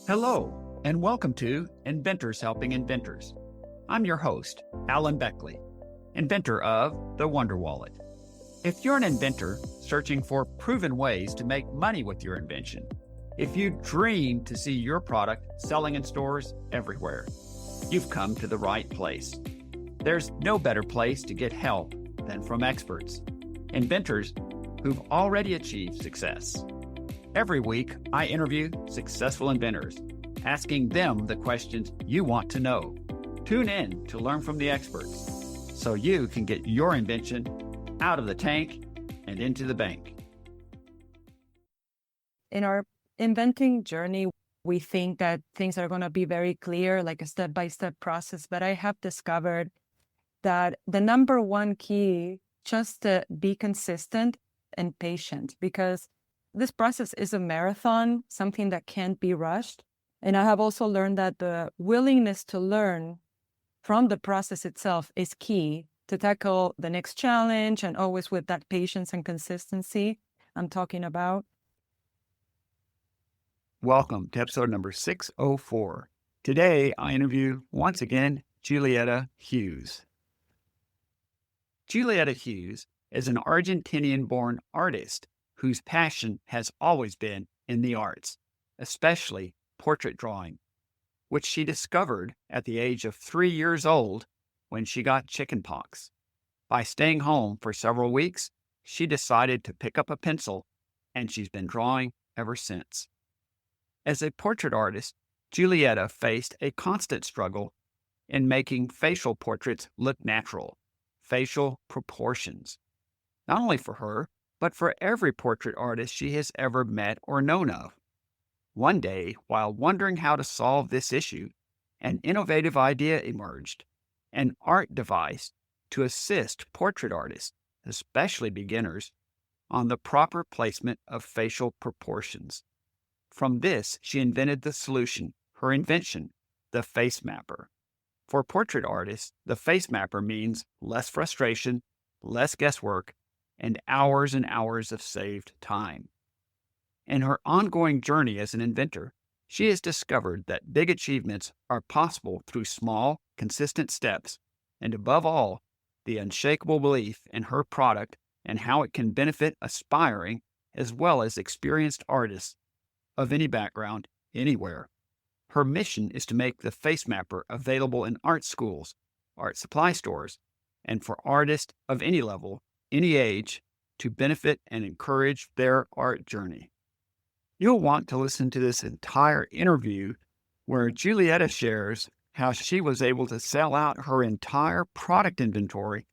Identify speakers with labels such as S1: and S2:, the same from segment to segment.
S1: Hello, and welcome to Inventors Helping Inventors. I'm your host, Alan Beckley, inventor of the Wonder Wallet. If you're an inventor searching for proven ways to make money with your invention, if you dream to see your product selling in stores everywhere, you've come to the right place. There's no better place to get help than from experts, inventors who've already achieved success. Every week, I interview successful inventors, asking them the questions you want to know. Tune in to learn from the experts so you can get your invention out of the tank and into the bank.
S2: In our inventing journey, we think that things are going to be very clear, like a step-by-step process, but I have discovered that the number one key, just to be consistent and patient, because this process is a marathon, something that can't be rushed. And I have also learned that the willingness to learn from the process itself is key to tackle the next challenge, and always with that patience and consistency I'm talking about.
S1: Welcome to episode number 604. Today, I interview, once again, Julieta Hughes. Julieta Hughes is an Argentinian-born artist whose passion has always been in the arts, especially portrait drawing, which she discovered at the age of 3 years old when she got chickenpox. By staying home for several weeks, she decided to pick up a pencil, and she's been drawing ever since. As a portrait artist, Julieta faced a constant struggle in making facial portraits look natural, facial proportions, not only for her, but for every portrait artist she has ever met or known of. One day, while wondering how to solve this issue, an innovative idea emerged, an art device to assist portrait artists, especially beginners, on the proper placement of facial proportions. From this, she invented the solution, her invention, the Facemapper. For portrait artists, the Facemapper means less frustration, less guesswork, and hours of saved time. In her ongoing journey as an inventor, she has discovered that big achievements are possible through small, consistent steps, and above all, the unshakable belief in her product and how it can benefit aspiring as well as experienced artists of any background, anywhere. Her mission is to make the Facemapper available in art schools, art supply stores, and for artists of any level, any age, to benefit and encourage their art journey. You'll want to listen to this entire interview where Julieta shares how she was able to sell out her entire product inventory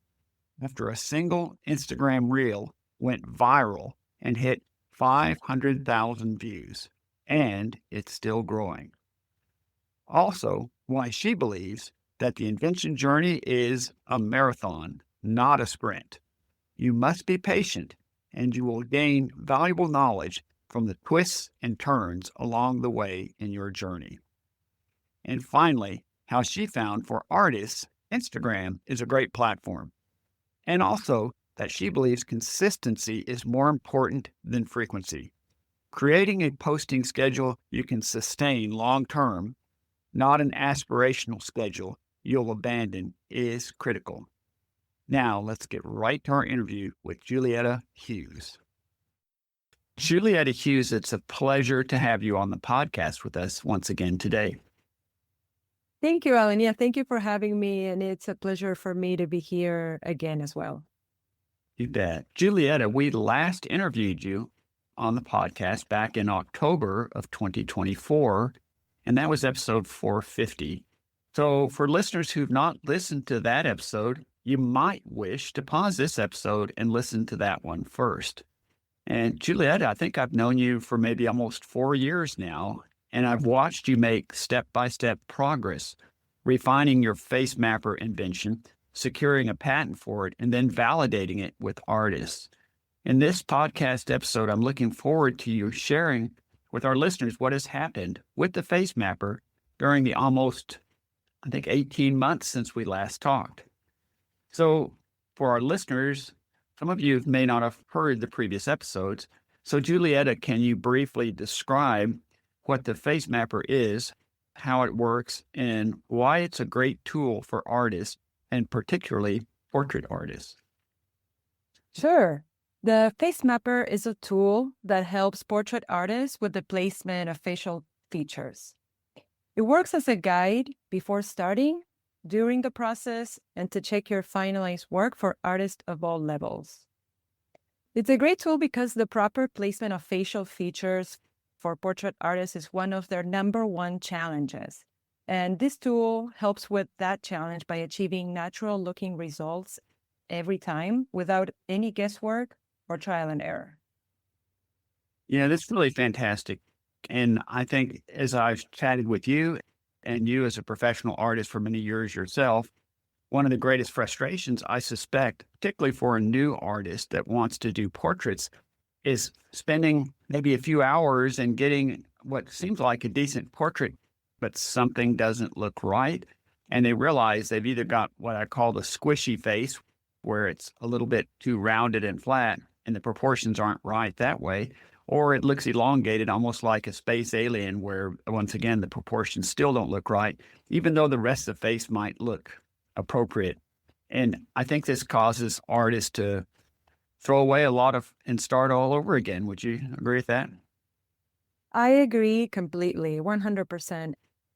S1: after a single Instagram reel went viral and hit 500,000 views, and it's still growing. Also, why she believes that the invention journey is a marathon, not a sprint. You must be patient, and you will gain valuable knowledge from the twists and turns along the way in your journey. And finally, how she found for artists, Instagram is a great platform. And also that she believes consistency is more important than frequency. Creating a posting schedule you can sustain long-term, not an aspirational schedule you'll abandon, is critical. Now, let's get right to our interview with Julieta Hughes. Julieta Hughes, it's a pleasure to have you on the podcast with us once again today.
S2: Thank you, Alan. Yeah, thank you for having me. And it's a pleasure for me to be here again as well.
S1: You bet. Julieta, we last interviewed you on the podcast back in October of 2024, and that was episode 450. So for listeners who've not listened to that episode, you might wish to pause this episode and listen to that one first. And Julieta, I think I've known you for maybe almost 4 years now, and I've watched you make step-by-step progress, refining your Facemapper invention, securing a patent for it, and then validating it with artists. In this podcast episode, I'm looking forward to you sharing with our listeners what has happened with the Facemapper during the almost, 18 months since we last talked. So for our listeners, some of you may not have heard the previous episodes. So Julieta, can you briefly describe what the Facemapper is, how it works, and why it's a great tool for artists, and particularly portrait artists.
S2: Sure. The Facemapper is a tool that helps portrait artists with the placement of facial features. It works as a guide before starting, during the process, and to check your finalized work for artists of all levels. It's a great tool because the proper placement of facial features for portrait artists is one of their number one challenges. And this tool helps with that challenge by achieving natural looking results every time without any guesswork or trial and error.
S1: Yeah, that's really fantastic. And I think as I've chatted with you and you as a professional artist for many years yourself, one of the greatest frustrations I suspect, particularly for a new artist that wants to do portraits, is spending maybe a few hours and getting what seems like a decent portrait, but something doesn't look right. And they realize they've either got what I call the squishy face, where it's a little bit too rounded and flat, and the proportions aren't right that way, or it looks elongated, almost like a space alien, where once again, the proportions still don't look right, even though the rest of the face might look appropriate. And I think this causes artists to throw away a lot of and start all over again. Would you agree with that?
S2: I agree completely, 100%.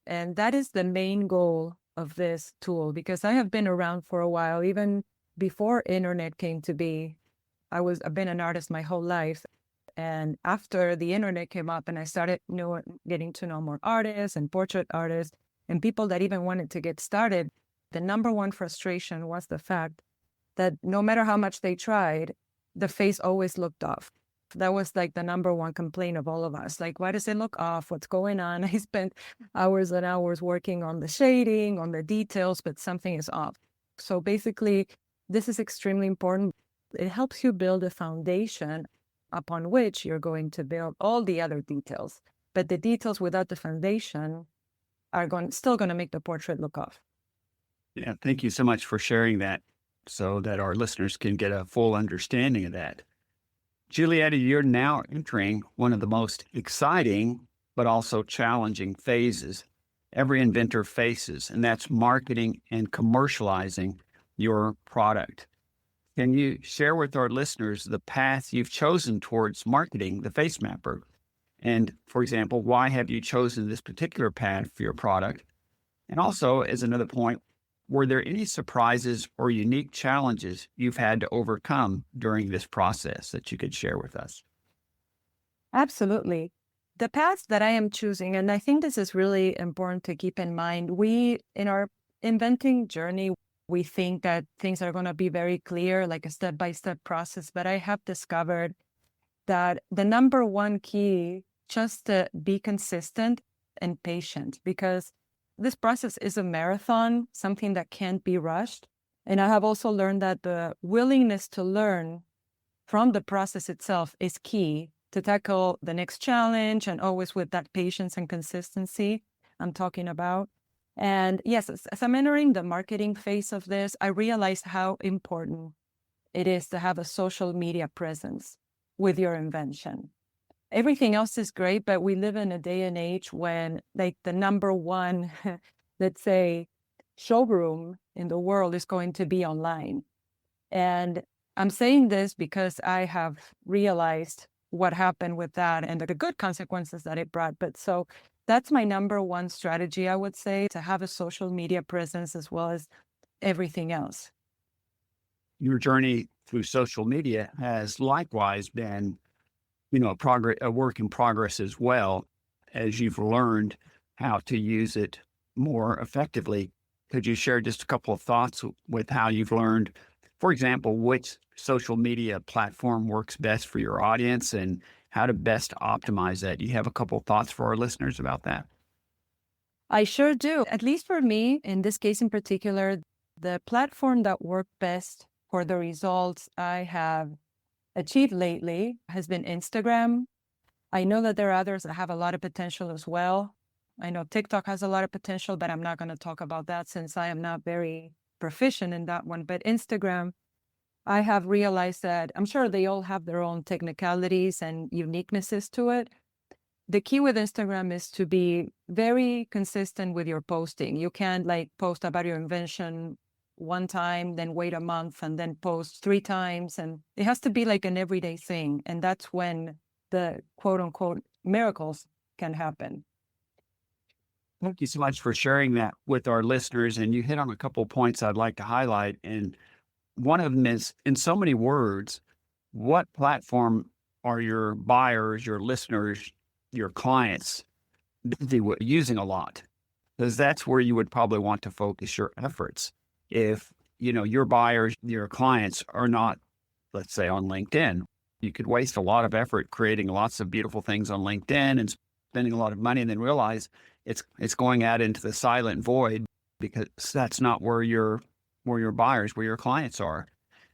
S2: And that is the main goal of this tool because I have been around for a while, even before internet came to be. I've been an artist my whole life. And after the internet came up and I started getting to know more artists and portrait artists and people that even wanted to get started, the number one frustration was the fact that no matter how much they tried, the face always looked off. That was like the number one complaint of all of us. Like, why does it look off? What's going on? I spent hours and hours working on the shading, on the details, but something is off. So basically, this is extremely important. It helps you build a foundation upon which you're going to build all the other details. But the details without the foundation are still going to make the portrait look off.
S1: Yeah, thank you so much for sharing that so that our listeners can get a full understanding of that. Julieta, you're now entering one of the most exciting but also challenging phases every inventor faces, and that's marketing and commercializing your product. Can you share with our listeners the path you've chosen towards marketing the Facemapper? And for example, why have you chosen this particular path for your product? And also, as another point, were there any surprises or unique challenges you've had to overcome during this process that you could share with us?
S2: Absolutely. The path that I am choosing, and I think this is really important to keep in mind, in our inventing journey, we think that things are going to be very clear, like a step-by-step process. But I have discovered that the number one key, just to be consistent and patient, because this process is a marathon, something that can't be rushed. And I have also learned that the willingness to learn from the process itself is key to tackle the next challenge, and always with that patience and consistency I'm talking about. And yes, as I'm entering the marketing phase of this, I realized how important it is to have a social media presence with your invention. Everything else is great, but we live in a day and age when like the number one, let's say, showroom in the world is going to be online. And I'm saying this because I have realized what happened with that and the good consequences that it brought. But so that's my number one strategy, I would say, to have a social media presence as well as everything else.
S1: Your journey through social media has likewise been, a work in progress as well, as you've learned how to use it more effectively. Could you share just a couple of thoughts with how you've learned, for example, which social media platform works best for your audience and how to best optimize that? Do you have a couple of thoughts for our listeners about that?
S2: I sure do. At least for me, in this case in particular, the platform that worked best for the results I have achieved lately has been Instagram. I know that there are others that have a lot of potential as well. I know TikTok has a lot of potential, but I'm not going to talk about that since I am not very proficient in that one. But Instagram, I have realized that I'm sure they all have their own technicalities and uniquenesses to it. the key with Instagram is to be very consistent with your posting. You can't like post about your invention one time, then wait a month and then post 3 times. And it has to be like an everyday thing. And that's when the quote unquote miracles can happen.
S1: Thank you so much for sharing that with our listeners. And you hit on a couple of points I'd like to highlight. And one of them is, in so many words, what platform are your buyers, your listeners, your clients busy using a lot? Because that's where you would probably want to focus your efforts. If, your buyers, your clients are not, let's say, on LinkedIn, you could waste a lot of effort creating lots of beautiful things on LinkedIn and spending a lot of money and then realize it's going out into the silent void because that's not where your buyers, where your clients are.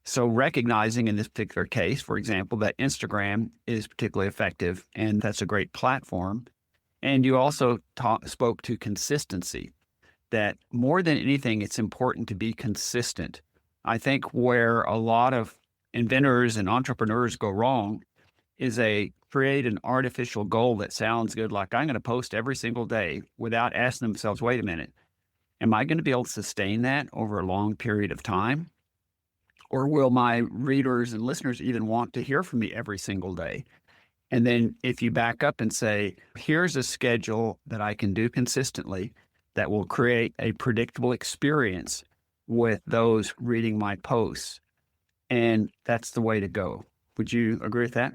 S1: So recognizing in this particular case, for example, that Instagram is particularly effective and that's a great platform. And you also spoke to consistency, that more than anything, it's important to be consistent. I think where a lot of inventors and entrepreneurs go wrong is they create an artificial goal that sounds good, like I'm going to post every single day, without asking themselves, wait a minute, am I going to be able to sustain that over a long period of time? Or will my readers and listeners even want to hear from me every single day? And then if you back up and say, here's a schedule that I can do consistently that will create a predictable experience with those reading my posts. And that's the way to go. Would you agree with that?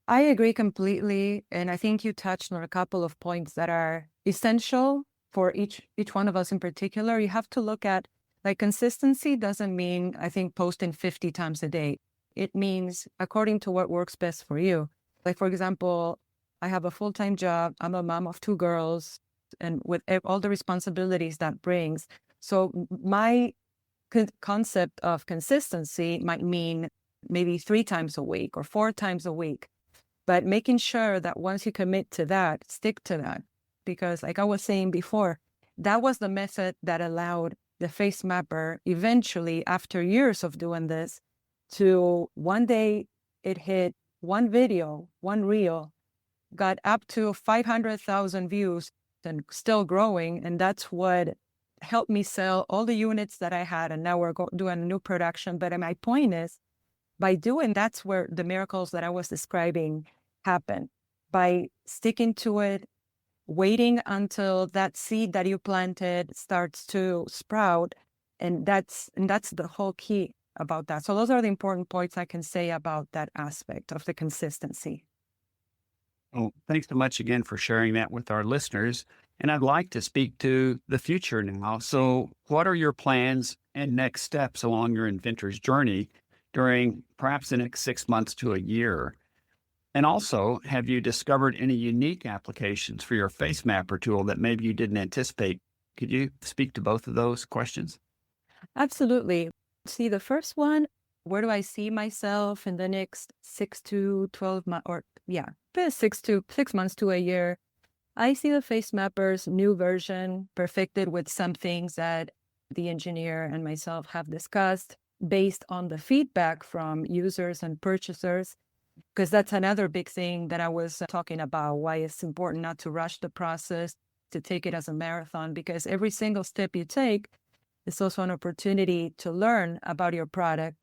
S2: I agree completely. And I think you touched on a couple of points that are essential for each one of us in particular. You have to look at, like, consistency doesn't mean, I think, posting 50 times a day. It means according to what works best for you. Like, for example, I have a full-time job. I'm a mom of 2 girls, and with all the responsibilities that brings. So my concept of consistency might mean maybe 3 times a week or 4 times a week. But making sure that once you commit to that, stick to that. Because like I was saying before, that was the method that allowed the Facemapper eventually, after years of doing this, to one day it hit one video, one reel, got up to 500,000 views and still growing. And that's what helped me sell all the units that I had. And now we're doing a new production. But my point is, by doing, that's where the miracles that I was describing happen. By sticking to it, waiting until that seed that you planted starts to sprout. And that's the whole key about that. So those are the important points I can say about that aspect of the consistency.
S1: Well, thanks so much again for sharing that with our listeners. And I'd like to speak to the future now. So what are your plans and next steps along your inventor's journey during perhaps the next 6 months to a year? And also, have you discovered any unique applications for your Facemapper tool that maybe you didn't anticipate? Could you speak to both of those questions?
S2: Absolutely. See, the first one, where do I see myself in the next 6 to 12 months, or 6 months to a year? I see the Facemapper's new version perfected with some things that the engineer and myself have discussed based on the feedback from users and purchasers, because that's another big thing that I was talking about, why it's important not to rush the process, to take it as a marathon, because every single step you take is also an opportunity to learn about your product.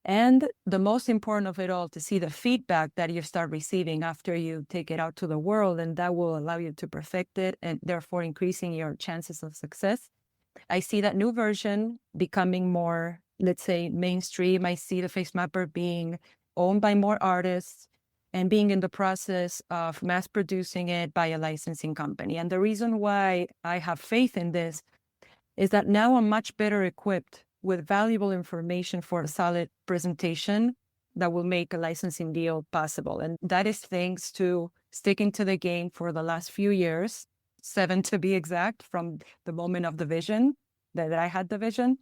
S2: And the most important of it all, to see the feedback that you start receiving after you take it out to the world, and that will allow you to perfect it and therefore increasing your chances of success. I see that new version becoming more, let's say, mainstream. I see the Facemapper being owned by more artists and being in the process of mass producing it by a licensing company. And the reason why I have faith in this is that now I'm much better equipped with valuable information for a solid presentation that will make a licensing deal possible. And that is thanks to sticking to the game for the last few years, 7 to be exact, from the moment of the vision that I had the vision.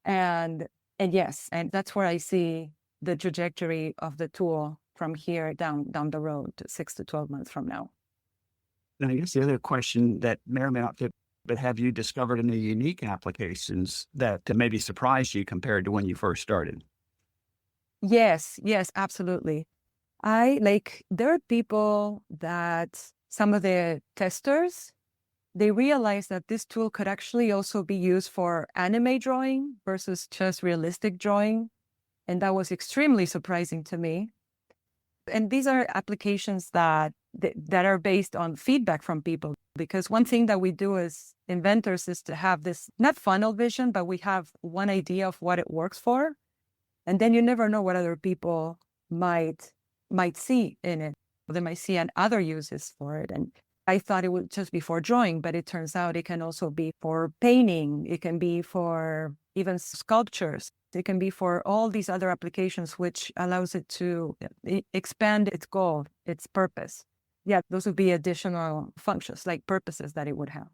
S2: And yes, and that's where I see the trajectory of the tool from here down the road to 6 to 12 months from now.
S1: And I guess the other question that may or may not fit, but have you discovered any unique applications that maybe surprised you compared to when you first started?
S2: Yes, absolutely. There are people that some of the testers, they realized that this tool could actually also be used for anime drawing versus just realistic drawing. And that was extremely surprising to me. And these are applications that are based on feedback from people. Because one thing that we do as inventors is to have this, not funnel vision, but we have one idea of what it works for. And then you never know what other people might see in it. They might see other uses for it. And I thought it would just be for drawing, but it turns out it can also be for painting. It can be for even sculptures. It can be for all these other applications, which allows it to expand its goal, its purpose. Yeah, those would be additional functions, like purposes that it would have.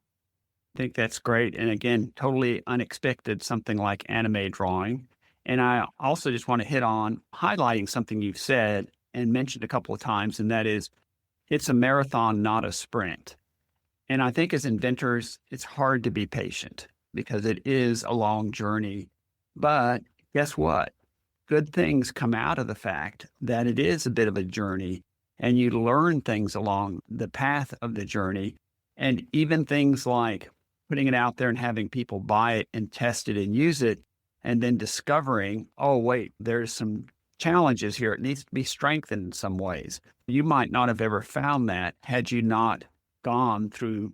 S1: I think that's great. And again, totally unexpected, something like anime drawing. And I also just want to hit on highlighting something you've said and mentioned a couple of times, and that is it's a marathon, not a sprint. And I think as inventors, it's hard to be patient because it is a long journey. But guess what? Good things come out of the fact that it is a bit of a journey and you learn things along the path of the journey. And even things like putting it out there and having people buy it and test it and use it, and then discovering, oh, wait, there's some challenges here. It needs to be strengthened in some ways. You might not have ever found that had you not gone through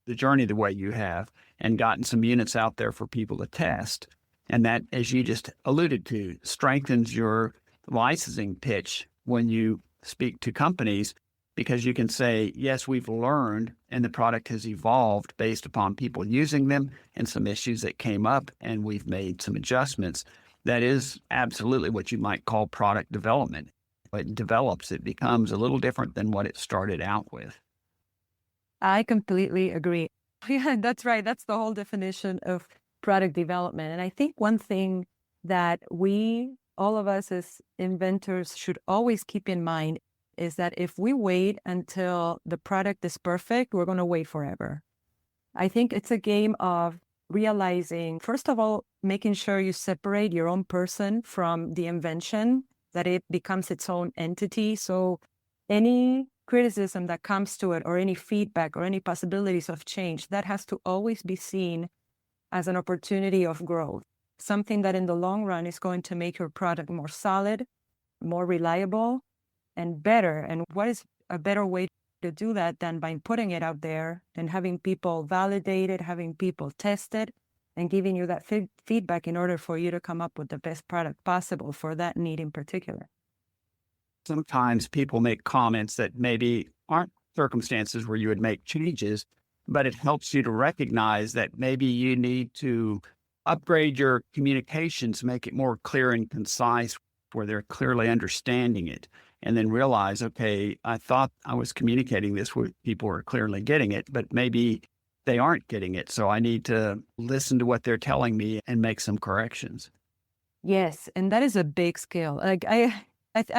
S1: the journey the way you have and gotten some units out there for people to test. And that, as you just alluded to, strengthens your licensing pitch when you speak to companies, because you can say, yes, we've learned and the product has evolved based upon people using them and some issues that came up, and we've made some adjustments. That is absolutely what you might call product development. It develops, it becomes a little different than what it started out with.
S2: I completely agree. Yeah, that's right. That's the whole definition of product development. And I think one thing that all of us as inventors should always keep in mind is that if we wait until the product is perfect, we're going to wait forever. I think it's a game of realizing, first of all, making sure you separate your own person from the invention, that it becomes its own entity. So any criticism that comes to it, or any feedback, or any possibilities of change, that has to always be seen as an opportunity of growth, something that in the long run is going to make your product more solid, more reliable, and better. And what is a better way to do that than by putting it out there and having people validate it, having people test it, and giving you that feedback in order for you to come up with the best product possible for that need in particular.
S1: Sometimes people make comments that maybe aren't circumstances where you would make changes, but it helps you to recognize that maybe you need to upgrade your communications, make it more clear and concise where they're clearly understanding it, and then realize, okay, I thought I was communicating this where people are clearly getting it, but maybe they aren't getting it. So I need to listen to what they're telling me and make some corrections.
S2: Yes, and that is a big skill. Like I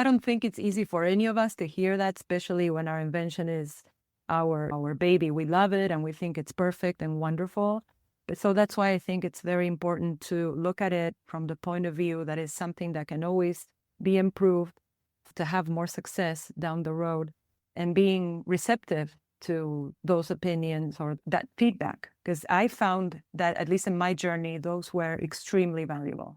S2: don't think it's easy for any of us to hear that, especially when our invention is our baby. We love it and we think it's perfect and wonderful. But so that's why I think it's very important to look at it from the point of view that is something that can always be improved to have more success down the road, and being receptive to those opinions or that feedback. Because I found that, at least in my journey, those were extremely valuable.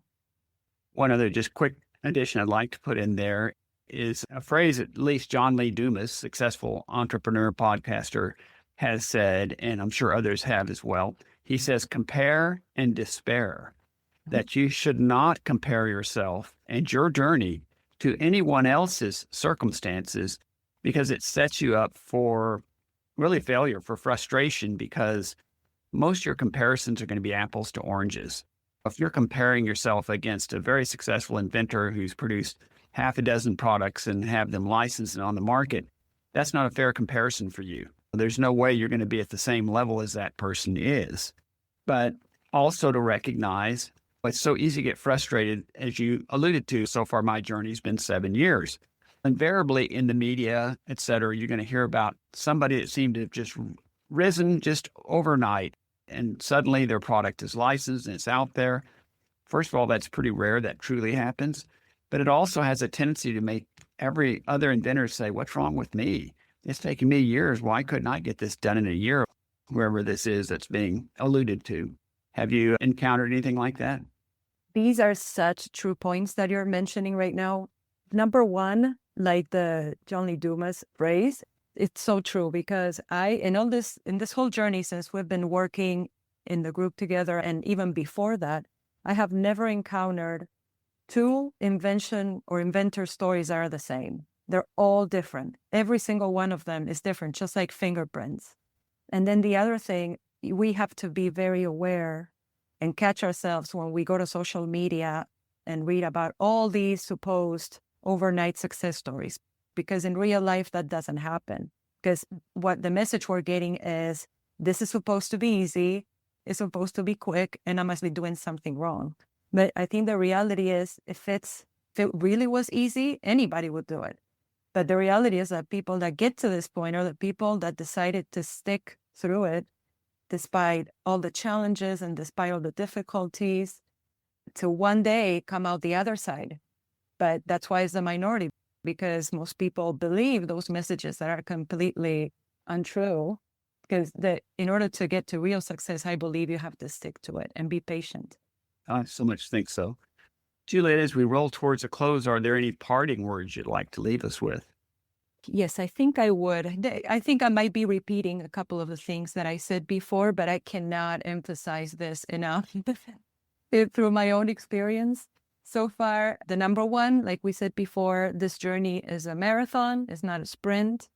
S1: One other just quick addition I'd like to put in there is a phrase at least John Lee Dumas, successful entrepreneur podcaster, has said, and I'm sure others have as well. He says, compare and despair, that you should not compare yourself and your journey to anyone else's circumstances, because it sets you up for really failure, for frustration, because most of your comparisons are going to be apples to oranges. If you're comparing yourself against a very successful inventor who's produced half a dozen products and have them licensed and on the market, that's not a fair comparison for you. There's no way you're going to be at the same level as that person is. But also to recognize it's so easy to get frustrated, as you alluded to. So far, my journey's been 7 years. Invariably in the media, et cetera, you're going to hear about somebody that seemed to have just risen just overnight, and suddenly their product is licensed and it's out there. First of all, that's pretty rare that truly happens. but it also has a tendency to make every other inventor say, what's wrong with me? It's taken me years. Why couldn't I get this done in a year? Whoever this is that's being alluded to. Have you encountered anything like that?
S2: These are such true points that you're mentioning right now. Number one, like the John Lee Dumas phrase, it's so true because in this whole journey since we've been working in the group together and even before that, I have never encountered two invention or inventor stories that are the same. They're all different. Every single one of them is different, just like fingerprints. And then the other thing, we have to be very aware and catch ourselves when we go to social media and read about all these supposed overnight success stories, because in real life, that doesn't happen. Because what the message we're getting is, this is supposed to be easy, it's supposed to be quick, and I must be doing something wrong. But I think the reality is, if it really was easy, anybody would do it. But the reality is that people that get to this point are the people that decided to stick through it despite all the challenges and despite all the difficulties, to one day come out the other side. But that's why it's the minority, because most people believe those messages that are completely untrue. Because in order to get to real success, I believe you have to stick to it and be patient.
S1: I so much think so. Juliet, as we roll towards a close, are there any parting words you'd like to leave us with?
S2: Yes, I think I would. I think I might be repeating a couple of the things that I said before, but I cannot emphasize this enough through my own experience. So far, the number one, like we said before, this journey is a marathon, it's not a sprint.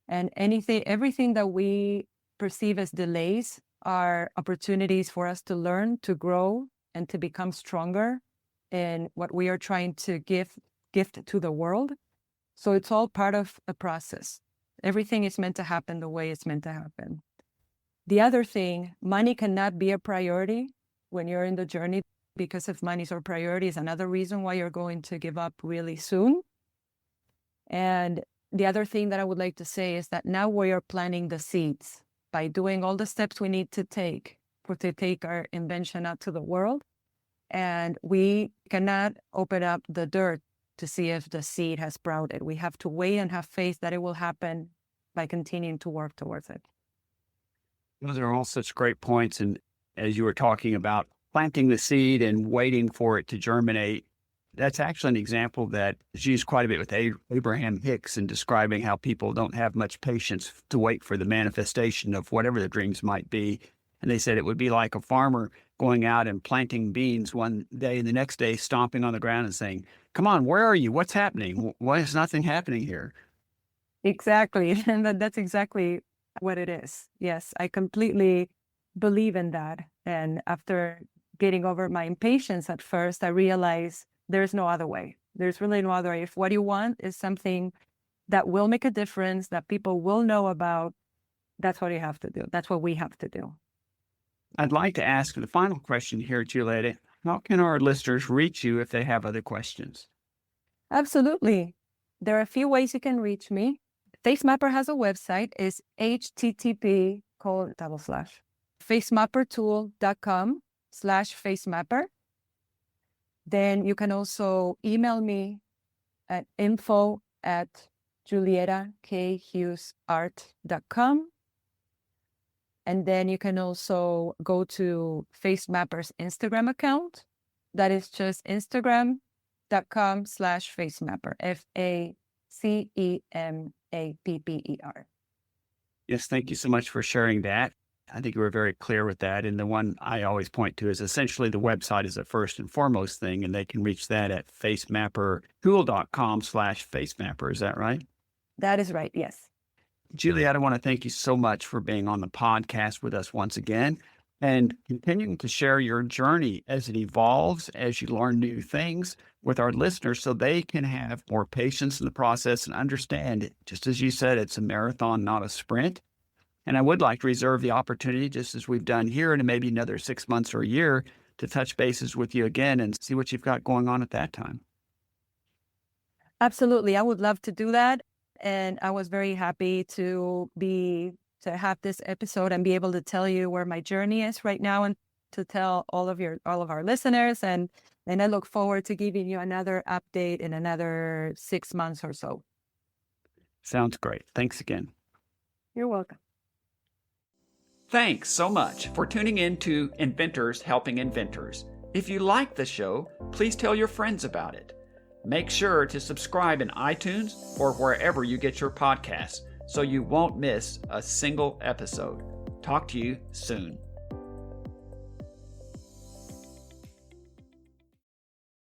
S2: And everything that we perceive as delays are opportunities for us to learn, to grow, and to become stronger in what we are trying to gift to the world. So it's all part of a process. Everything is meant to happen the way it's meant to happen. The other thing, money cannot be a priority when you're in the journey, because if money is our priority, is another reason why you're going to give up really soon. And the other thing that I would like to say is that now we are planting the seeds by doing all the steps we need to take our invention out to the world. And we cannot open up the dirt to see if the seed has sprouted. We have to wait and have faith that it will happen by continuing to work towards it.
S1: Those are all such great points. And as you were talking about planting the seed and waiting for it to germinate, that's actually an example that is used quite a bit with Abraham Hicks in describing how people don't have much patience to wait for the manifestation of whatever the dreams might be. And they said it would be like a farmer going out and planting beans one day and the next day stomping on the ground and saying, come on, where are you? What's happening? Why is nothing happening here?
S2: Exactly. And that's exactly what it is. Yes, I completely believe in that. And after getting over my impatience at first, I realized there's no other way. There's really no other way. If what you want is something that will make a difference, that people will know about, that's what you have to do. That's what we have to do.
S1: I'd like to ask the final question here, Julieta. How can our listeners reach you if they have other questions?
S2: Absolutely. There are a few ways you can reach me. Facemapper has a website. It's http://facemappertool.com/facemapper. Then you can also email me at info@julietahughesart.com. And then you can also go to Facemapper's Instagram account. That is just instagram.com/facemapper, FACEMAPPER.
S1: Yes, thank you so much for sharing that. I think you were very clear with that. And the one I always point to is essentially the website is the first and foremost thing, and they can reach that at facemappertool.com/facemapper. Is that right?
S2: That is right, yes.
S1: Juliet, I want to thank you so much for being on the podcast with us once again and continuing to share your journey as it evolves, as you learn new things with our listeners so they can have more patience in the process and understand it. Just as you said, it's a marathon, not a sprint. And I would like to reserve the opportunity, just as we've done here, in maybe another 6 months or a year, to touch bases with you again and see what you've got going on at that time.
S2: Absolutely. I would love to do that. And I was very happy to have this episode and be able to tell you where my journey is right now and to tell all of our listeners, and I look forward to giving you another update in another 6 months or so.
S1: Sounds great. Thanks again.
S2: You're welcome.
S1: Thanks so much for tuning in to Inventors Helping Inventors. If you like the show, please tell your friends about it. Make sure to subscribe in iTunes or wherever you get your podcasts so you won't miss a single episode. Talk to you soon.